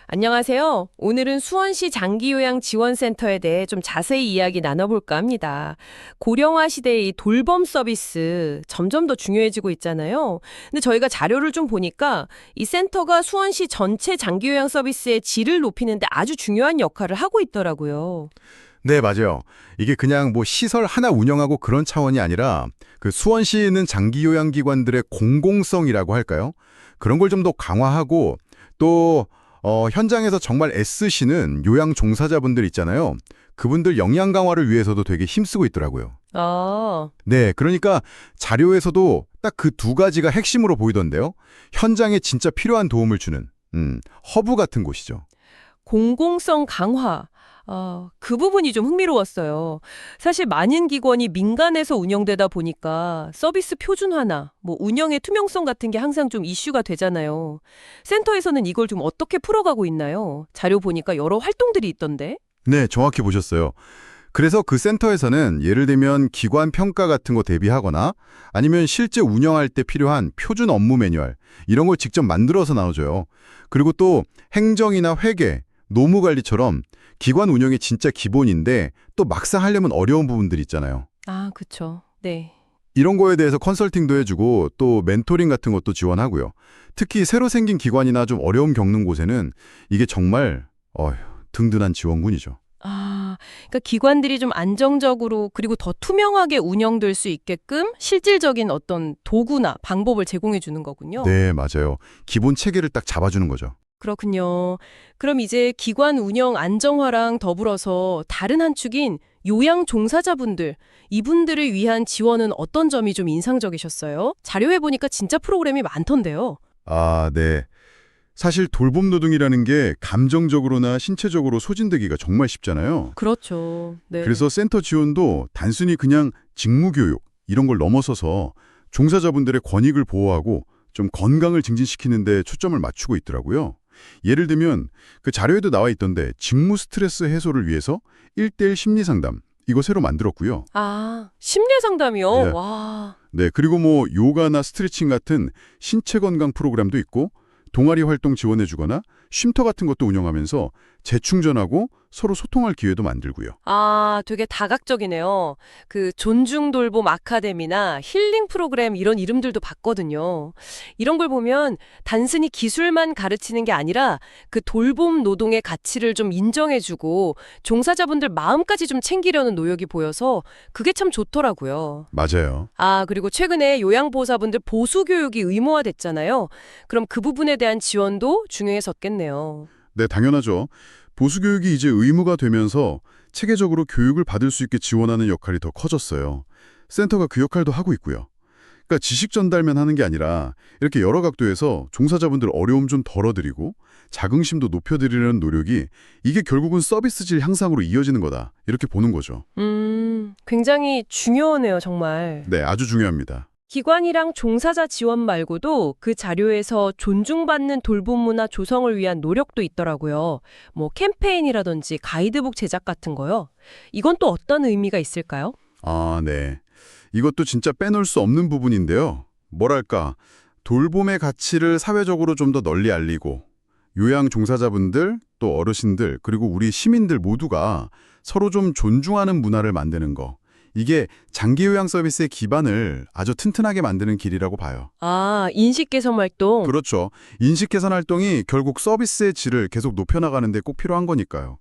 안녕하세요. 오늘은 수원시 장기요양지원센터에 대해 좀 자세히 이야기 나눠볼까 합니다. 고령화 시대의 이 돌봄 서비스 점점 더 중요해지고 있잖아요. 근데 저희가 자료를 좀 보니까 이 센터가 수원시 전체 장기요양 서비스의 질을 높이는데 아주 중요한 역할을 하고 있더라고요. 네, 맞아요. 이게 그냥 뭐 시설 하나 운영하고 그런 차원이 아니라 그 수원시에 있는 장기요양기관들의 공공성이라고 할까요? 그런 걸 좀 더 강화하고 또 현장에서 정말 애쓰시는 요양 종사자분들 있잖아요. 그분들 역량 강화를 위해서도 되게 힘쓰고 있더라고요. 아, 네, 그러니까 자료에서도 딱 그 두 가지가 핵심으로 보이던데요. 현장에 진짜 필요한 도움을 주는 허브 같은 곳이죠. 공공성 강화. 그 부분이 좀 흥미로웠어요. 사실 많은 기관이 민간에서 운영되다 보니까 서비스 표준화나 뭐 운영의 투명성 같은 게 항상 좀 이슈가 되잖아요. 센터에서는 이걸 좀 어떻게 풀어가고 있나요? 자료 보니까 여러 활동들이 있던데. 네, 정확히 보셨어요. 그래서 그 센터에서는 예를 들면 기관 평가 같은 거 대비하거나 아니면 실제 운영할 때 필요한 표준 업무 매뉴얼 이런 걸 직접 만들어서 나눠줘요. 그리고 또 행정이나 회계, 노무 관리처럼 기관 운영이 진짜 기본인데 또 막상 하려면 어려운 부분들 있잖아요. 아, 그쵸. 네. 이런 거에 대해서 컨설팅도 해주고 또 멘토링 같은 것도 지원하고요. 특히 새로 생긴 기관이나 좀 어려움 겪는 곳에는 이게 정말 든든한 지원군이죠. 그러니까 기관들이 좀 안정적으로 그리고 더 투명하게 운영될 수 있게끔 실질적인 어떤 도구나 방법을 제공해 주는 거군요. 네, 맞아요. 기본 체계를 딱 잡아주는 거죠. 그렇군요. 그럼 이제 기관 운영 안정화랑 더불어서 다른 한 축인 요양 종사자분들, 이분들을 위한 지원은 어떤 점이 좀 인상적이셨어요? 자료에 보니까 진짜 프로그램이 많던데요. 아, 네. 사실 돌봄 노동이라는 게 감정적으로나 신체적으로 소진되기가 정말 쉽잖아요. 그렇죠. 네. 그래서 센터 지원도 단순히 그냥 직무교육 이런 걸 넘어서서 종사자분들의 권익을 보호하고 좀 건강을 증진시키는 데 초점을 맞추고 있더라고요. 예를 들면 그 자료에도 나와 있던데 직무 스트레스 해소를 위해서 1대1 심리 상담 이거 새로 만들었고요. 심리 상담이요? 네. 와. 네, 그리고 뭐 요가나 스트레칭 같은 신체 건강 프로그램도 있고 동아리 활동 지원해주거나 쉼터 같은 것도 운영하면서 재충전하고 서로 소통할 기회도 만들고요. 되게 다각적이네요. 그 존중 돌봄 아카데미나 힐링 프로그램 이런 이름들도 봤거든요. 이런 걸 보면 단순히 기술만 가르치는 게 아니라 그 돌봄 노동의 가치를 좀 인정해주고 종사자분들 마음까지 좀 챙기려는 노력이 보여서 그게 참 좋더라고요. 맞아요. 그리고 최근에 요양보호사분들 보수 교육이 의무화됐잖아요. 그럼 그 부분에 대한 지원도 중요해졌겠네요. 네, 당연하죠. 보수교육이 이제 의무가 되면서 체계적으로 교육을 받을 수 있게 지원하는 역할이 더 커졌어요. 센터가 그 역할도 하고 있고요. 그러니까 지식 전달만 하는 게 아니라 이렇게 여러 각도에서 종사자분들 어려움 좀 덜어드리고 자긍심도 높여드리려는 노력이 이게 결국은 서비스 질 향상으로 이어지는 거다. 이렇게 보는 거죠. 굉장히 중요하네요, 정말. 네, 아주 중요합니다. 기관이랑 종사자 지원 말고도 그 자료에서 존중받는 돌봄 문화 조성을 위한 노력도 있더라고요. 뭐 캠페인이라든지 가이드북 제작 같은 거요. 이건 또 어떤 의미가 있을까요? 아, 네. 이것도 진짜 빼놓을 수 없는 부분인데요. 뭐랄까, 돌봄의 가치를 사회적으로 좀 더 널리 알리고 요양 종사자분들, 또 어르신들, 그리고 우리 시민들 모두가 서로 좀 존중하는 문화를 만드는 거. 이게 장기 요양 서비스의 기반을 아주 튼튼하게 만드는 길이라고 봐요. 인식 개선 활동. 그렇죠. 인식 개선 활동이 결국 서비스의 질을 계속 높여나가는 데 꼭 필요한 거니까요.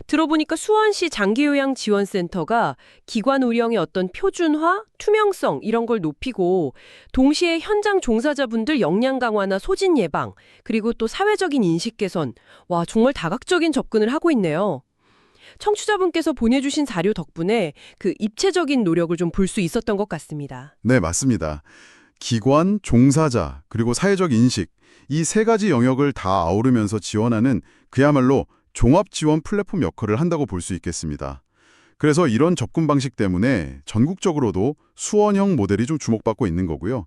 들어보니까 수원시 장기요양지원센터가 기관 운영의 어떤 표준화, 투명성 이런 걸 높이고 동시에 현장 종사자분들 역량 강화나 소진 예방, 그리고 또 사회적인 인식 개선, 와 정말 다각적인 접근을 하고 있네요. 청취자분께서 보내주신 자료 덕분에 그 입체적인 노력을 좀 볼 수 있었던 것 같습니다. 네, 맞습니다. 기관, 종사자, 그리고 사회적 인식, 이 세 가지 영역을 다 아우르면서 지원하는 그야말로 종합 지원 플랫폼 역할을 한다고 볼 수 있겠습니다. 그래서 이런 접근 방식 때문에 전국적으로도 수원형 모델이 좀 주목받고 있는 거고요.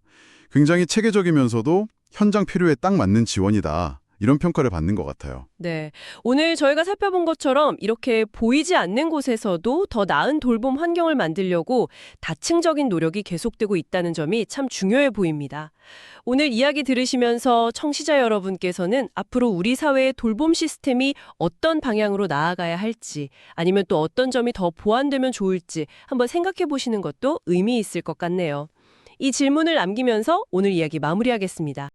굉장히 체계적이면서도 현장 필요에 딱 맞는 지원이다. 이런 평가를 받는 것 같아요. 네. 오늘 저희가 살펴본 것처럼 이렇게 보이지 않는 곳에서도 더 나은 돌봄 환경을 만들려고 다층적인 노력이 계속되고 있다는 점이 참 중요해 보입니다. 오늘 이야기 들으시면서 청취자 여러분께서는 앞으로 우리 사회의 돌봄 시스템이 어떤 방향으로 나아가야 할지, 아니면 또 어떤 점이 더 보완되면 좋을지 한번 생각해 보시는 것도 의미 있을 것 같네요. 이 질문을 남기면서 오늘 이야기 마무리하겠습니다.